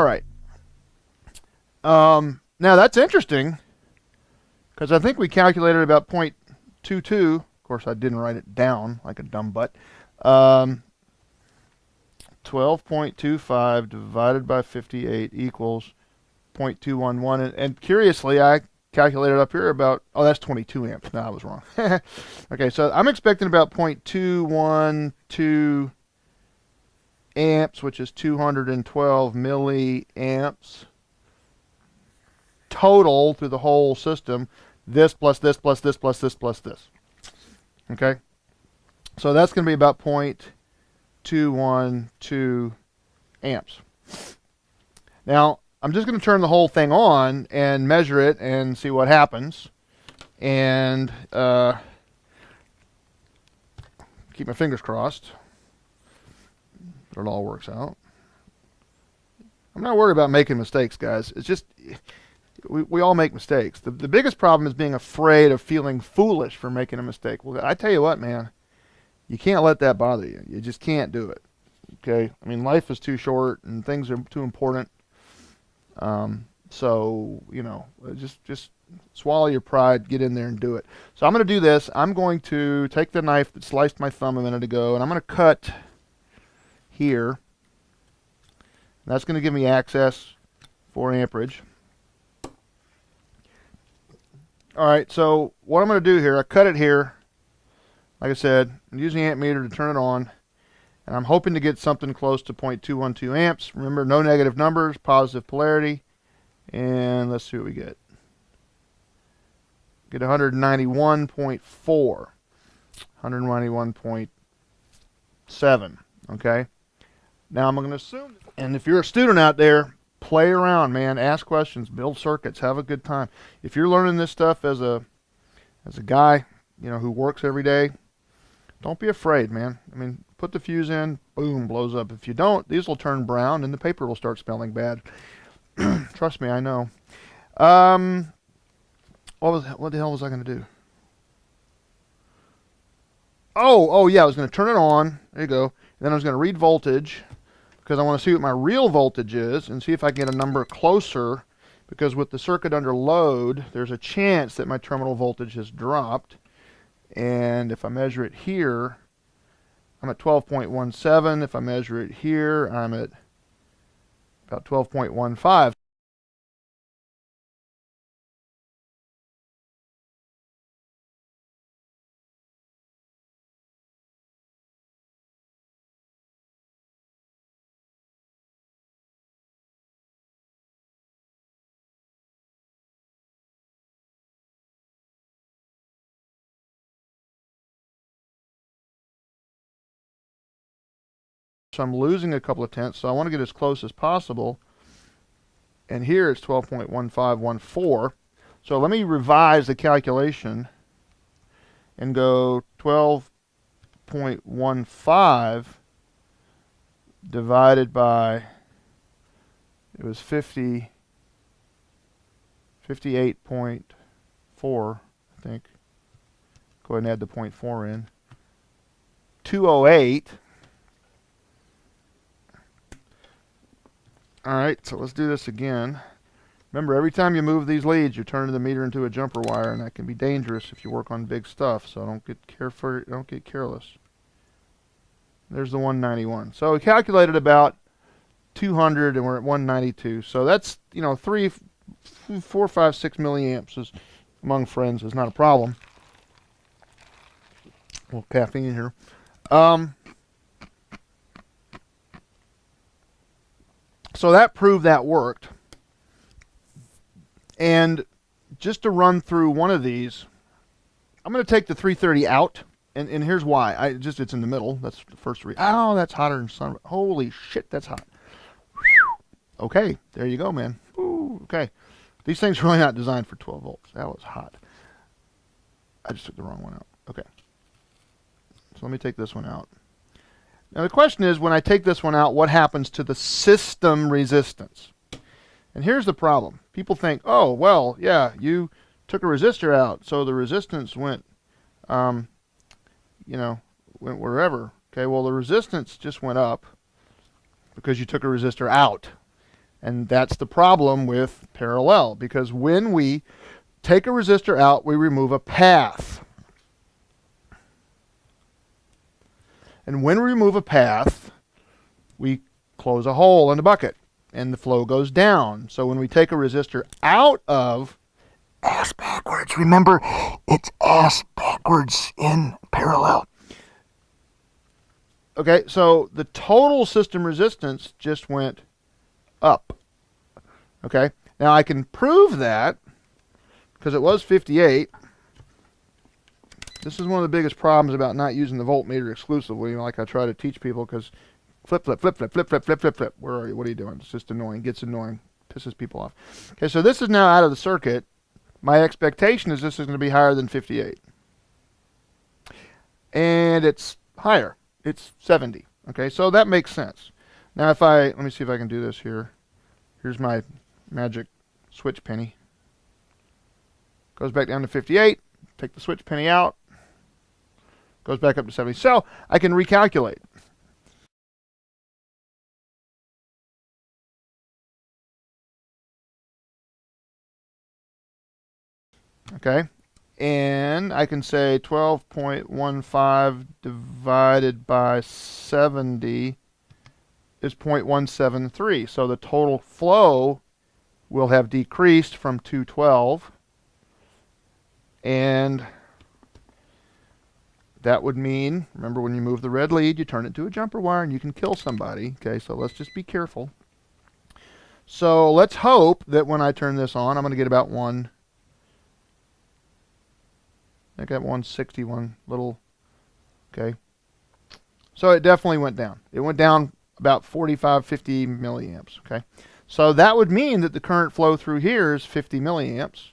All right. Now that's interesting because I think we calculated about 0.22. Of course, I didn't write it down like a dumb butt. 12.25 divided by 58 equals 0.211. And curiously, I calculated up here about, oh, that's 22 amps. No, I was wrong. Okay, so I'm expecting about 0.212 amps, which is 212 milliamps total through the whole system. This plus this plus this plus this plus this. Okay? So that's going to be about 0.212 amps. Now, I'm just going to turn the whole thing on and measure it and see what happens. And keep my fingers crossed that it all works out. I'm not worried about making mistakes, guys. It's just, we all make mistakes. The biggest problem is being afraid of feeling foolish for making a mistake. Well, I tell you what, man, you can't let that bother you. You just can't do it. Okay? I mean, life is too short and things are too important. So, you know, just swallow your pride, get in there and do it. So I'm going to do this. I'm going to take the knife that sliced my thumb a minute ago, and I'm going to cut here. That's going to give me access for amperage. All right, so what I'm going to do here, I cut it here. Like I said, I'm using the amp meter to turn it on, and I'm hoping to get something close to 0.212 amps. Remember, no negative numbers, positive polarity, and let's see what we get. Get 191.4, 191.7, okay? Now I'm going to assume, and if you're a student out there, play around, man. Ask questions, build circuits, have a good time. If you're learning this stuff as a guy, you know, who works every day, don't be afraid, man. I mean, put the fuse in, boom, blows up. If you don't, these will turn brown and the paper will start smelling bad. Trust me, I know. What the hell was I going to do? Oh yeah, I was going to turn it on. There you go. And then I was going to read voltage because I want to see what my real voltage is and see if I can get a number closer, because with the circuit under load, there's a chance that my terminal voltage has dropped. And if I measure it here, I'm at 12.17. If I measure it here, I'm at about 12.15. So I'm losing a couple of tenths, so I want to get as close as possible. And here it's 12.1514. So let me revise the calculation and go 12.15 divided by, it was 58.4, I think. Go ahead and add the 0.4 in. 208. All right, so let's do this again. Remember, every time you move these leads, you're turning the meter into a jumper wire, and that can be dangerous if you work on big stuff. So don't get careless. There's the 191. So we calculated about 200, and we're at 192. So that's, you know, 3, 4, 5, 6 milliamps is, among friends, is not a problem. A little caffeine here. So that proved that worked. And just to run through one of these, I'm going to take the 330 out, and here's why. It's in the middle. That's the first reason. Oh, that's hotter than sun. Holy shit, that's hot. Okay, there you go, man. Ooh, okay. These things are really not designed for 12 volts. That was hot. I just took the wrong one out. Okay. So let me take this one out. Now the question is, when I take this one out, what happens to the system resistance? And here's the problem. People think, oh, well, yeah, you took a resistor out, so the resistance went, went wherever. Okay, well, the resistance just went up because you took a resistor out. And that's the problem with parallel, because when we take a resistor out, we remove a path. And when we remove a path, we close a hole in the bucket, and the flow goes down. So when we take a resistor out of ass backwards, remember, it's ass backwards in parallel. Okay, so the total system resistance just went up. Okay, now I can prove that because it was 58. This is one of the biggest problems about not using the voltmeter exclusively, like I try to teach people, because flip, flip, flip, flip, flip, flip, flip, flip, flip. Where are you? What are you doing? It's just annoying. Gets annoying. Pisses people off. Okay, so this is now out of the circuit. My expectation is this is going to be higher than 58. And it's higher. It's 70. Okay, so that makes sense. Now if let me see if I can do this here. Here's my magic switch penny. Goes back down to 58. Take the switch penny out. Goes back up to 70. So I can recalculate. Okay, and I can say 12.15 divided by 70 is 0.173. So the total flow will have decreased from 212, and that would mean, remember, when you move the red lead, you turn it to a jumper wire and you can kill somebody. Okay, so let's just be careful. So let's hope that when I turn this on, I'm going to get about I got 161 little, okay. So it definitely went down. It went down about 45, 50 milliamps, okay. So that would mean that the current flow through here is 50 milliamps.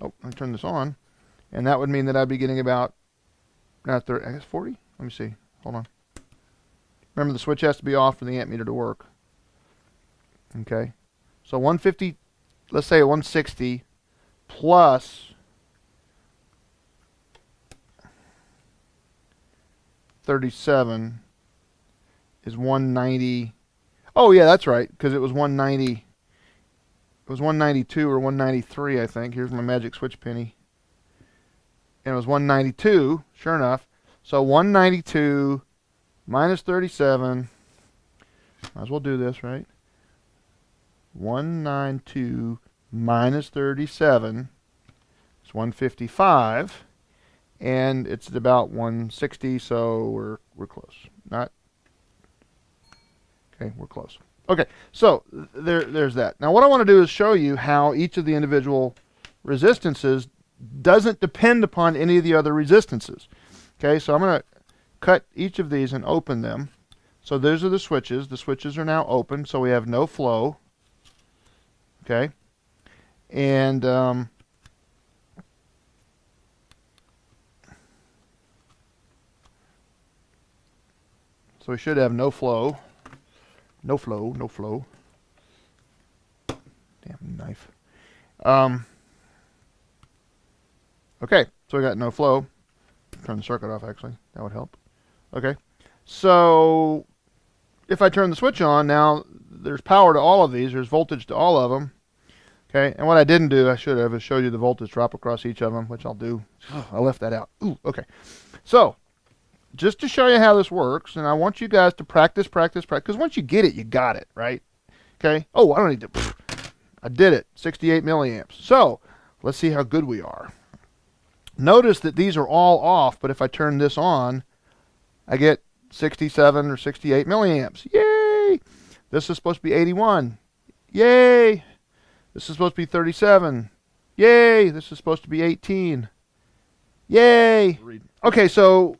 Oh, let me turn this on. And that would mean that I'd be getting about, not 30, I guess 40? Let me see, hold on. Remember, the switch has to be off for the ammeter to work. Okay, so 150, let's say 160 plus 37 is 190. Oh yeah, that's right, because it was 190. It was 192 or 193, I think. Here's my magic switch penny. And it was 192, sure enough. So 192 minus 37. Might as well do this, right? 192 minus 37 is 155. And it's at about 160, so we're close. Not okay, we're close. Okay, so there's that. Now what I want to do is show you how each of the individual resistances doesn't depend upon any of the other resistances. Okay, so I'm going to cut each of these and open them. So those are the switches. The switches are now open, so we have no flow. Okay, and so we should have no flow. No flow, no flow. Damn knife. Okay, so we got no flow. Turn the circuit off, actually. That would help. Okay, so if I turn the switch on, now there's power to all of these. There's voltage to all of them. Okay, and what I didn't do, I should have, is show you the voltage drop across each of them, which I'll do. I left that out. Ooh, okay. So, just to show you how this works, and I want you guys to practice, because once you get it, you got it, right? Okay. Oh, I don't need to. I did it. 68 milliamps. So, let's see how good we are. Notice that these are all off, but if I turn this on, I get 67 or 68 milliamps. Yay! This is supposed to be 81. Yay! This is supposed to be 37. Yay! This is supposed to be 18. Yay! Okay, so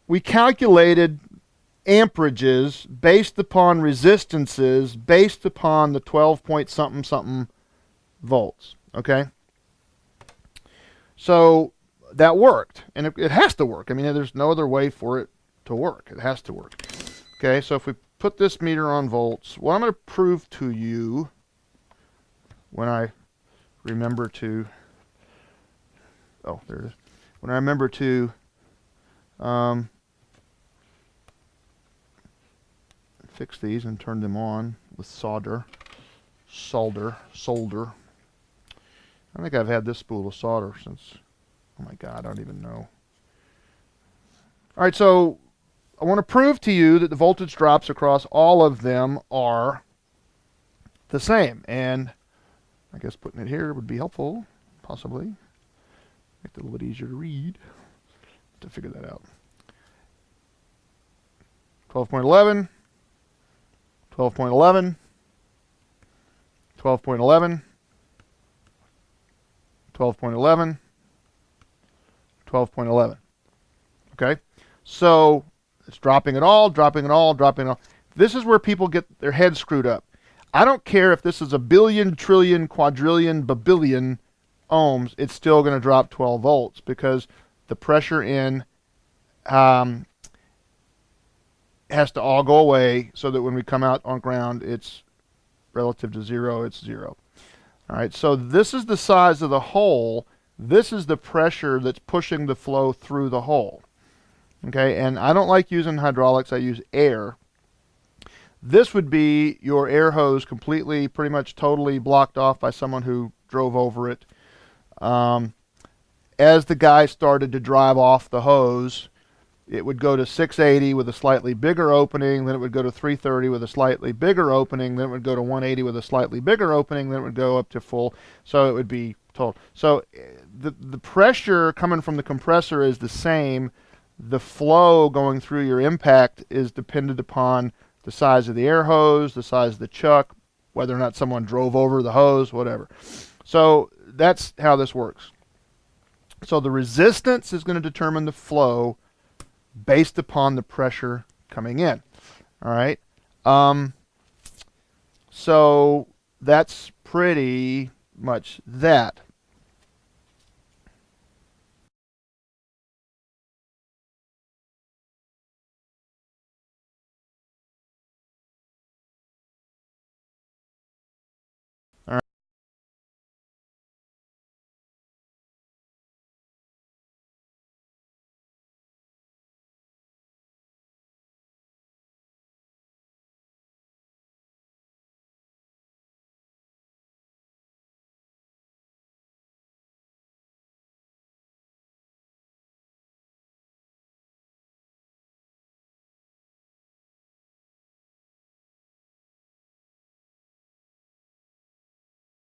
we calculated amperages based upon resistances based upon the 12 point something something volts. Okay? So that worked, and it has to work. I mean, there's no other way for it to work. It has to work. Okay, so if we put this meter on volts, what I'm going to prove to you, when I remember to, oh, there it is. When I remember to fix these and turn them on with solder. I think I've had this spool of solder since, oh my God, I don't even know. All right, so I want to prove to you that the voltage drops across all of them are the same. And I guess putting it here would be helpful, possibly. Make it a little bit easier to read, to figure that out. 12.11, 12.11, 12.11, 12.11, 12.11. Okay? So it's dropping it all, dropping it all, dropping it all. This is where people get their heads screwed up. I don't care if this is a billion, trillion, quadrillion, babillion ohms, it's still going to drop 12 volts because the pressure in has to all go away so that when we come out on ground, it's relative to zero, it's zero. All right, so this is the size of the hole. This is the pressure that's pushing the flow through the hole. Okay, and I don't like using hydraulics, I use air. This would be your air hose completely, pretty much totally blocked off by someone who drove over it. As the guy started to drive off the hose, it would go to 680 with a slightly bigger opening, then it would go to 330 with a slightly bigger opening, then it would go to 180 with a slightly bigger opening, then it would go up to full, so it would be total. So the pressure coming from the compressor is the same. The flow going through your impact is dependent upon the size of the air hose, the size of the chuck, whether or not someone drove over the hose, whatever. So that's how this works. So the resistance is going to determine the flow based upon the pressure coming in. All right. So that's pretty much that.